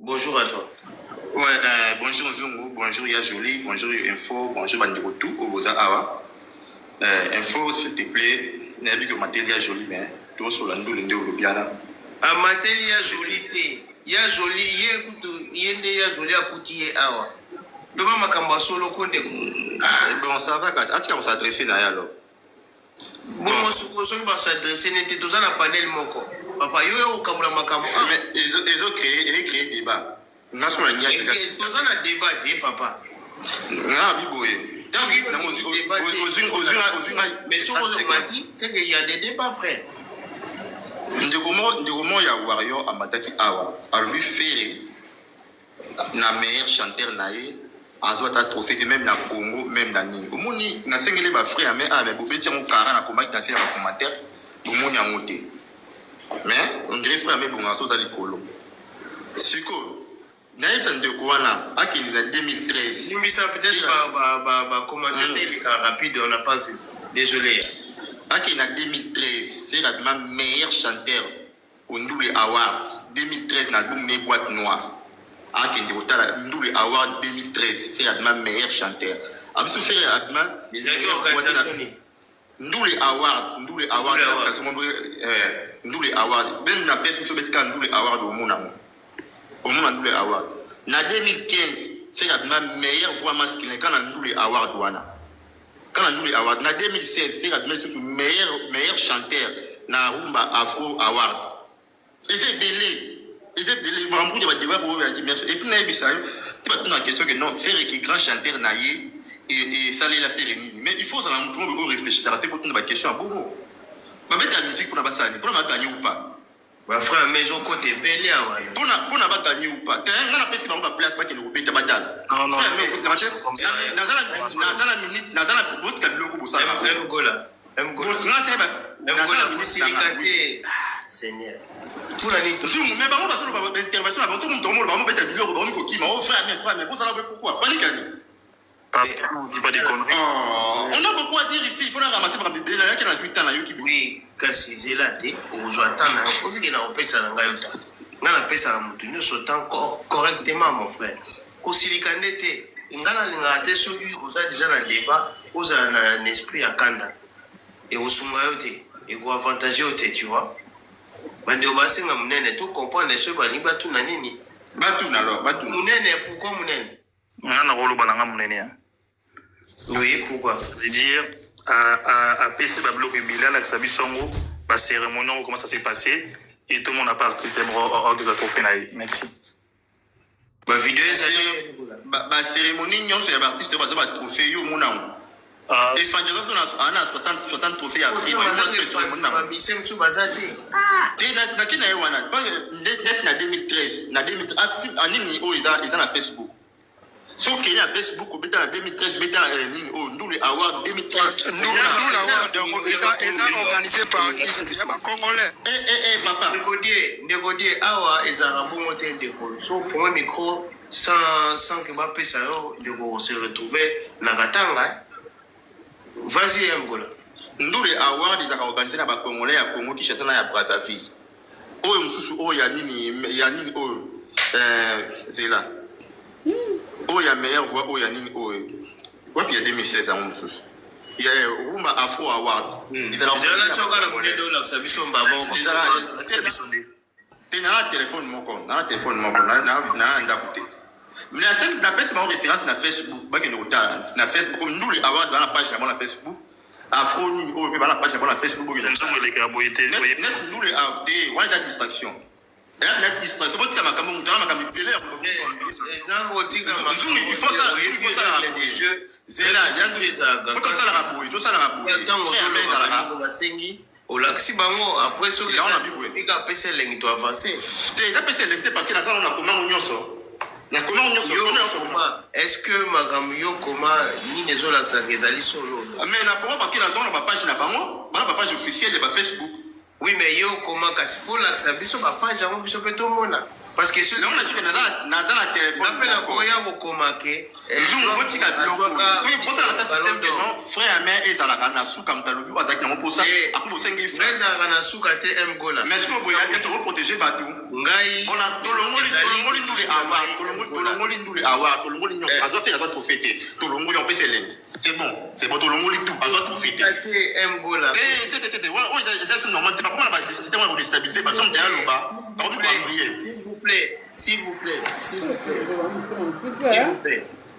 Bonjour à toi. Ouais, bonjour Zungu, bonjour Yajoli, bonjour Info, bonjour Bandirotou, Oboza Awa. Info, s'il te plaît, n'a pas vu que Matéli Yajoli, mais tout sur l'andou l'indé ou l'obiana. Ah, Matéli Yajoli, Yajoli, Yajoli a coûté Awa. Demain, ma camba solo konde. Bon, ça va, quand tu vas s'adresser à alors. Bon, moi, ce que va s'adresser, n'était tout ça dans panel moko. Papa, yo, au Kabula Makamba. Mais ils ont créé débat. N'a pas eu de tout ça dans débat, papa. N'a pas eu mais sur le c'est qu'il y a des débats, frère. Ndegomon ya Wario Amataki Awa, a lui fait la meilleure chanteur naïe, a zouata trophée, même na Congo, même na Nini. Au monde, na sengele ba frère, mais mais bobé tiens mon cara na combat dans ces commentaires, tout le monde y a monté. Mais on dirait frère, mais bon, on a sauté à l'école. Siko. Naïf Sandekouana, à qui il a 2013. Nous, ça peut-être commentaire rapide, on n'a pas vu. Désolé. À qui il a 2013, c'est la meilleure chanteur au Ndoulé Award. 2013, l'album Né Boîte Noire. À qui il a Ndoulé Award 2013, c'est la meilleure chanteur. Absou fait la Ndoulé Award, Ndoulé Award, Ndoulé Award. Même la Facebook, c'est Ndoulé Award au monde. Au monde Ndoulé Award. En 2015, c'est la meilleure voix masculine quand on Ndoulé Award wana. Quand on Ndoulé Award. En 2016, c'est la meilleure chanteur na Rumba Afro Award. Et c'est belé. Et c'est belé. Mambrou de débat pour dire merci. Et puis tu vas te poser la question que non, faire qui grand chanteur naïe et ça les la faire ni. Mais il faut ça la montrer pour réfléchir. Arrêtez pour te poser la question. Bon. Pas mettre la musique pour na basani, pour na gagner ou pas. Ma frère, mais je côté belé à pour n'a pas gagné ou pas. T'as un peu si on va place pas qu'il nous bête batal. Non, non. Seigneur. Pour la nuit. Mais par contre, intervention avant tout le monde va mettre le bureau pour qui m'a offert mes frères, mais vous savez pourquoi? Pas les gagner. Parce qu'on dit pas des conneries. On a beaucoup à dire ici, il faut la ramasser par bébé, là, qui a 8 ans, là, qui oui, kasi zela te, ozoata na, ovi na opesa na ngai uta. Nga na pesa na mutu nyonso tan correctement, mon frère. Kosilika ndete, nga na linga te soki oza déjà na débat, oza na esprit ya kanda. Et osunga yo te, et ko avantage yo te, tu vois. Bande obasenga munene, tout comprendre les choses bani batu na nini. Batu na alors, batu. Munene, pourquoi munene? Nga na rolo balanga munene. Oui, pourquoi? C'est-à-dire, à PC Bablo Bilan, avec sa bisongo, la cérémonie, comment ça s'est passé, et tout le monde a participé de la trophée. Merci. Ma vidéo, la cérémonie, c'est un artiste qui va trophée, yo mon nom. Et Fanjazo, on a 60 trophées à Afrique. En 2013, en ligne, ils ont la Facebook. Ce qui est à Facebook, en 2013, ils ont les awards 2013. Nous l'award, ils ont organisé par qui? Les Congolais. Papa. Négodier, awa, ils ont un bon motel de col. Sauf un micro, sans que ma pesa se retrouver dans la Katanga. Vas-y, Mgola. Nous les awards, ils ont organisé dans le Congolais, à Congo, qui chassent dans la Brazzaville. Oh, Yanini, c'est là. Oh, il y a meilleure voix, oh, il y a Nini, oh. Ouais, puis il y a 2016 à Moussous. Il y a Rumba Afro Award. Ils ont un téléphone, mon con. Un téléphone, mon con. Un d'accouté. Mais la personne en référence dans Facebook, dans Facebook, comme nous les awards dans la page de Facebook, Afro, oh, dans la page de Facebook, nous les awards, on a distraction. Il faut ça la rabouille, tout ça la rabouille. Au laxi bango après ce que il a passé l'engin to avancer. Il a passé l'engin parce que la salle on a comment on yoso. Na comment on yoso. Est-ce que magam yo comment ni les autres laxa ezali solo. Mais na comment parce que la zone na page na bango, na page officielle de Facebook. Oui, mais yo comment kasi faut laxa biso ba page yango biso pe to mona. parce que Non, on a dit que dans la téléphone. appelle à Koya Mokomake. Jour où tu as bloqué. Tu poses un système de non, frère mère et dans la canasou comme tu as le but avec la pour ça. Après vous cinq frères. Mais à Kanasou quand tu aimes Gola. Mais est-ce que vous voyez que tu protéger Batou? Ngai. On a Tolongoli nous les avoir, Tolongoli nous les avoir, Tolongoli nous. À toi faire à toi profiter. Tolongoli on peut se l'aimer. C'est bon Tolongoli tout. À toi profiter. Tu aimes Gola. C'est normal. Tu pas comment la système va vous déstabiliser. Parce qu'on est à l'oba. On peut pas briller. S'il vous plaît.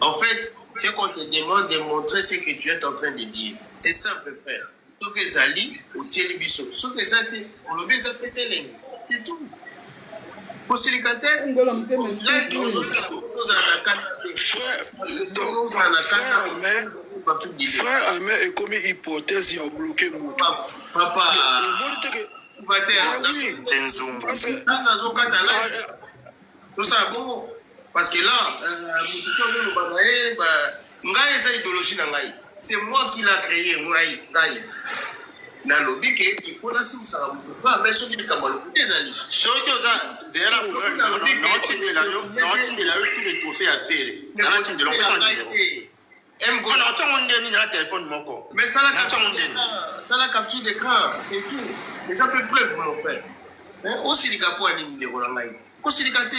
En fait, c'est qu'on te demande de montrer ce que tu es en train de dire. C'est simple, frère. Ce que Zali ou Télébiso, ce que Zali, on le met à PCL. C'est tout. Pour ce locataire, frère Amé est comme hypothèse, il a bloqué mon papa. Tout ça, bon, parce que là, c'est moi qui l'a créé, moi. Dans le but il faut la faire ça avec ceux qui ont des amis. Ceux qui ont des là pour tous les trophées à faire. Dans la team de l'enfant. Mais ça la capture d'écran, c'est tout. Mais ça peut preuve, mon frère. Aussi les gars pour animer des Rolangaï. Aussi les gars,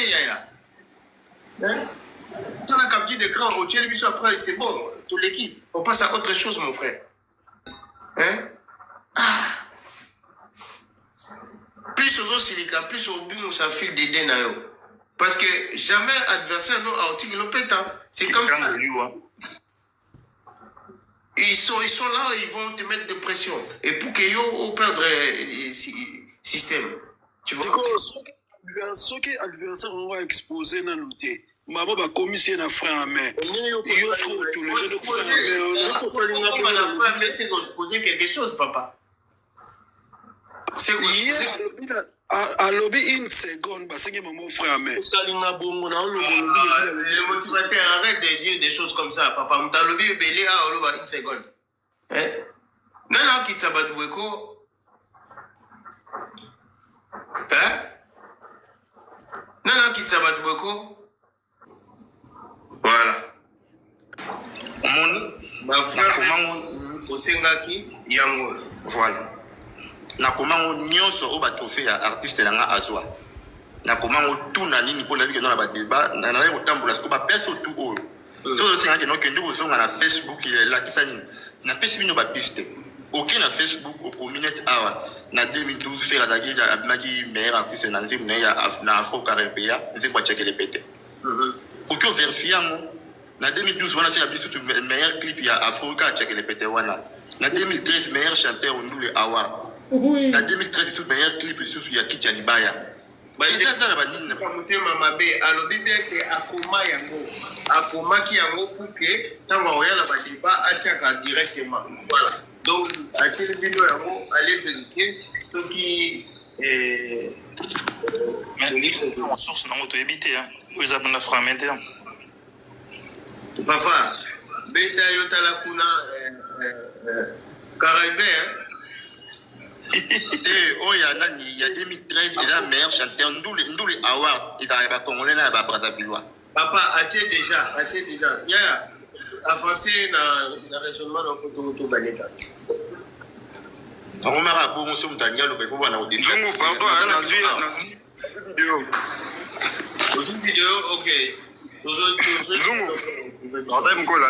ça la capture d'écran au télévision après, c'est bon, toute l'équipe. On passe à autre chose, mon frère. Plus aux silica, plus au but où ça file des dents. Parce que jamais adversaire nous a tiré le pétant. C'est comme ça. Ils sont là, ils vont te mettre de pression. Et pour qu'ils aient perdre le système. Tu vois? Ce qui est adversaire, on va exposer dans le thé. Maman va commisser un frère à main. Il y a ce que tu le frère c'est d'exposer quelque chose, papa. C'est à lobby une seconde, parce que mon frère à main. Le motivateur, arrête de dire des choses comme ça, papa. Mon lobby, belé à une seconde. Non, non, qui s'abat de Weko. Non, non, qui s'abat de Weko. Voilà. Ma frère, comment on s'engage, Yango. Voilà. Na comment on nyonso au ba trophée ya artiste na nga azwa. Na comment on tuna nini pour la vie que dans la débat, na na ko tambola ko ba peso tout o. So c'est nga no kende ko zonga na Facebook la kisani. Na pesi bino ba piste. OK na Facebook au community awa na 2012 faire adagi ya abimaki meilleur artiste na nzimbu na Afro Caribbean, nzimbu ba checker les pété. OK vérifier ngo na 2012 on a fait la biso tout meilleur clip ya Afro Caribbean checker les pété wana. Na 2013 meilleur chanteur on nous le award. Oui. En 2013, c'est le meilleur clip sur Yaki Janibaya. Il y a ça, il y a Mamabe, alors il y a Akoma Yango, Akoma qui Yango pour que tant qu'on regarde la débat, attaque directement. Voilà. Donc, à quel vidéo Yango, allez vérifier ce qui est. Mais en source, non, tu éviter, hein. Vous avez un fragmenté. Papa, Beta Yota la Kuna, Caraïbé, hein. Oh, il y a 2013, il a meilleur chanteur. Ndouli Award, il a un Congolais à Brazzaville. Papa, as-tu déjà, il y a avancé dans le raisonnement dans le Koto Baneta. On m'a rappelé que Daniel, il faut voir la audition. Zongo, pardon, la vidéo. Dans une vidéo, ok. Zongo. Pardon, Mgola.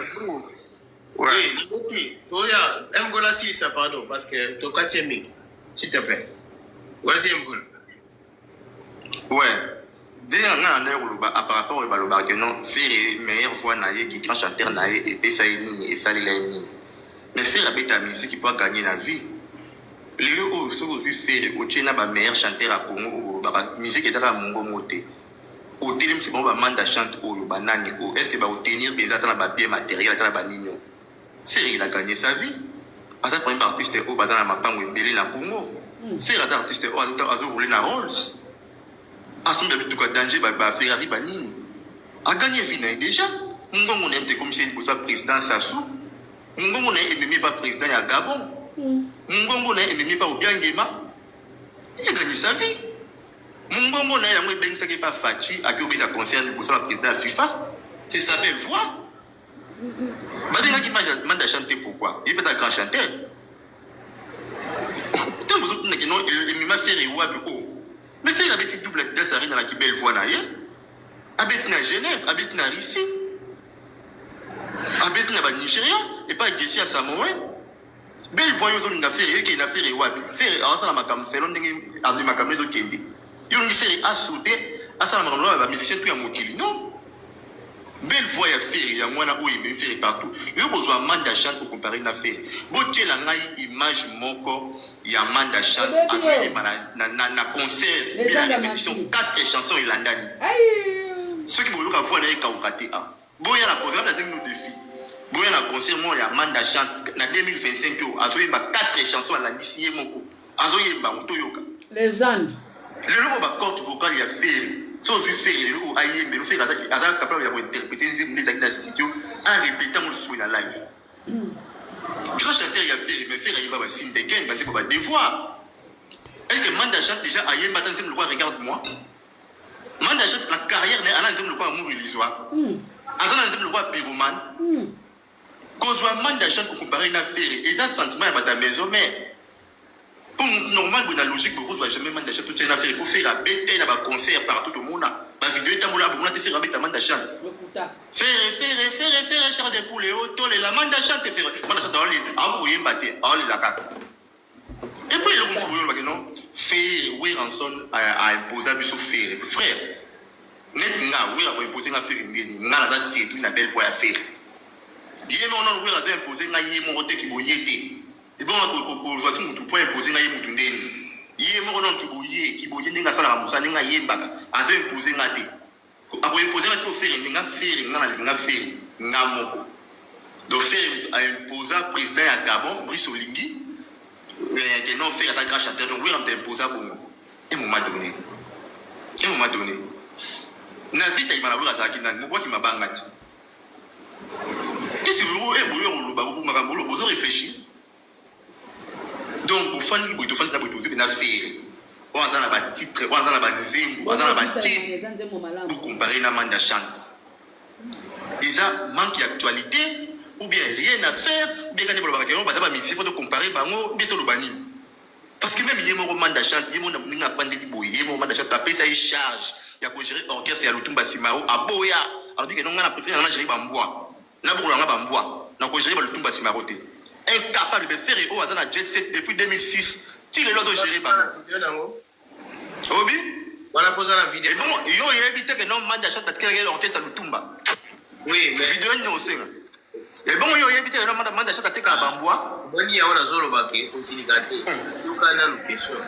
Oui, Toya, Mgola, si ça, pardon, parce que ton quartier est s'il te plaît. Vas-y, Mgola. Ouais. Dès un an, par rapport au Baloba, que non, faire meilleure voix naïe, qui grand chanteur naïe, et ça et ça l'est. Mais faire la bête à musique qui peut gagner la vie. Les gens qui ont fait au Tchéna, le meilleur chanteur à Congo, la musique est à Mongo Moté. Au téléphone, c'est bon, le mandat chante au banane. Est-ce qu'il va obtenir des papiers matériels à la banane? Il a gagné sa vie. Parce que pour un artiste, il a gagné la Congo. Faire un artiste, il a roulé la Rolls. À son début, tout cas, danger, Ferrari, Banini. A gagné vie déjà. Nous avons été commissaire pour sa président Sassou. Nous avons été pas président à Gabon. Nous avons été pas au Biangema. Il a gagné sa vie. Mungongo na yango ebengisaki pa Fachi akobeta concert liboso ya président ya FIFA. C'est sa belle voix. Babengaki Manda chanter pourquoi? Il peut être grand chanteur. Tant vous autres non il m'a fait rewapi oh. Mais fait avec une double danse arena la qui belle voix na ye. Abeti na Genève, abeti na Russie. Abeti na Nigeria et pas Jessie à Samoa. Belle voix yo nga fait qui na fait rewapi. Fait à la makam selon ndenge azu makam zo kende. Yo ngi fait à sauter à ça la makam ba musicien puis à mokili non. Belle voix ya faire ya mwana o yebe faire partout. Yo besoin Manda chante pour comparer na faire. Botie la ngai image moko ya Manda chante azoye na concert bila répétition 4 chansons ilandani. Ceux qui veulent voir na kaukate a. Boya la programme na nous défi. Boya na concert mo ya Manda chante na 2025 yo azoye ba 4 chansons alandisi ye moko. Azoye ba motoyoka. Légende. Le logo ba corte vocale ya faire. Sauf que faire le aïe mais le faire à capable d'interpréter les studio en répétant mon souhait en live. Grand chanteur il a fait mais faire il va signe de gain parce que va devoir. Est-ce que Manda chante déjà aïe maintenant c'est le roi regarde-moi. Manda chante la carrière n'est à le roi amour illusoire. Azana le roi pyromane. Cause Manda chante pour comparer na faire et dans sentiment à ta maison mais pour normal, la logique, vous ne jamais Manda chante tout ça faire pour faire un bête et un concert partout au monde. Ma vidéo est à moi, pour te faire un bête à Manda chante. Faire, Charles de Poulet, la Manda chante, Manda chante, ah oui, la carte. Et puis, le non, faire, oui, rançon à imposer à faire. Frère, net, oui, à imposer à faire une gueule, n'a c'est une belle voix à faire. Il y a mon oui, à imposer à mon roté qui bouillait. Et bon, voici mon point imposé à Yémou Tundeni. Yémou non qui bouillait, n'est-ce pas la moussa, n'est-ce pas Yémbaka, à se imposer à thé. À vous imposer à ce que faire, n'a fait, n'a moko. Donc, faire à imposer à président à Gabon, Brice Olingi, que non faire à ta grâce chanteur, donc oui, on t'impose à bon. Et mon m'a donné. Na vite, il m'a la à Zakinan, mon bois qui m'a bangati. Qu'est-ce que vous voulez, vous réfléchir? Donc, vous faites des choses qui sont faites. On a un titre, on a un zimbo, on a un titre pour comparer la Manda chante. Déjà, manque d'actualité, ou bien rien à faire, ou bien quand on va il faut comparer Bango, bien le banni. Parce que même il y a un Manda chante, il y a un fan de Libo, il y a un Manda chante, tapé ça il charge. Il y a gérer orchestre, il y a l'Outumba Simaro, à Boya. Alors, on a préféré gérer Bambois. On a Bambois. On a géré l'Outumba Simaro. Incapable de faire au hasard la jet set depuis 2006. Tu les l'autre géré par Obi? On a posé la vidéo. Et bon, il a évité que non Manda chante parce qu'il y a l'orchestre à l'Outumba. Oui, mais. Vidéo n'y a aussi. Et bon, il a évité que non Manda chante à Bambois. Bon, il y a un azolo baké au Silicate. Nous avons une question.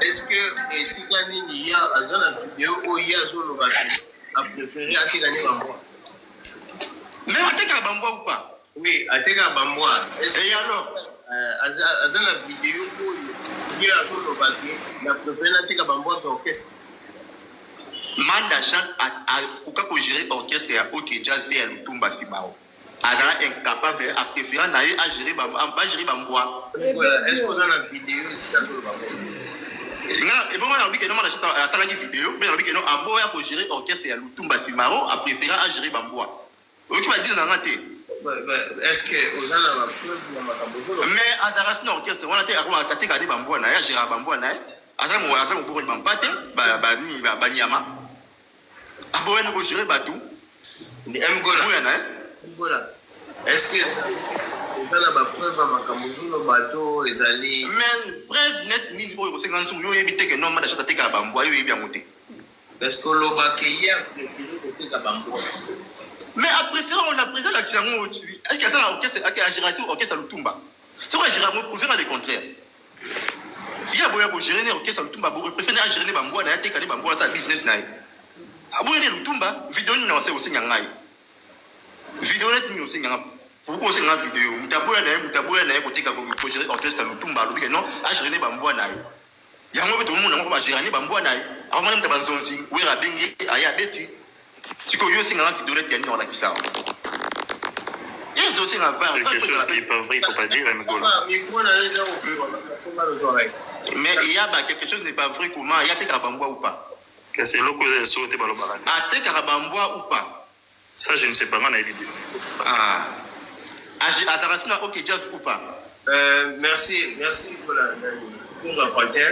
Est-ce que si il y a une vidéo où il y a azolo baké a préféré à gagner Bambois? Mais à Bambois ou pas? Oui, à Bambois. Et alors? Dans la vidéo où il y a azolo baké, il a préféré à Bambois d'orchestre. Manda chante à gérer orchestre et à OK Jazz et à l'Outumba Simao. Adala incapable à préférer à gérer Bambois. Est-ce que vous avez la vidéo ici dans le Bambois? Et bon, on a dit que non, on a la vidéo, mais on a dit que non, à Boya pour gérer orchestre et à l'Outumba Simao, à préférer à gérer Bambois. Tu vas dire dans la tête. Est-ce que vous avez la preuve de ma Bambois? Mais à la orchestre, on a dit à Tate Gade Bambois, à gérer Bambois, à ça, on a beaucoup de Bampate, Banyama. À Boya, on a géré Batou. Est-ce que vous avez la preuve de ma bateau et allez. Mais bref, net, ni pour le 50 sous, vous évitez que non, on a acheté à Bambois, il est bien monté. Est-ce que l'on va hier préféré côté à Bambois? Mais à préférer, on a présenté la Tiango au-dessus. Est-ce qu'il y a ça l'orchestre à gérer l'orchestre à l'Outumba? C'est vrai, gérer pour faire le contraire. Il y a beau gérer l'orchestre à l'Outumba, vous préférez à gérer Bambois, à gérer Bambois, ça business. À beau gérer l'Outumba, vidéo nous avons aussi Nyangai. Vidéo nous aussi Nyangai. Pourquoi c'est une vidéo? Mutaboya côté pour gérer l'orchestre à l'Outumba, non, à gérer Bambois. Il y a un peu de monde qui va gérer Bambois. Alors, même Tabanzonzi, où est la Bengue, Aya Betty. Si vous avez une vidéo qui est dans la question. Il y a aussi la quelque chose qui est pas vrai, il ne faut pas dire, mais Ah, mais quoi, là, Mais il y a quelque chose n'est pas vrai comment il y a des Karabambois ou pas. C'est là que vous sauté par le barrage. Ah, des Karabambois ou pas. Ça, je ne sais pas, on a une idée. Ah. Atarassina, ok, jazz ou pas. Merci pour la toujours apporter.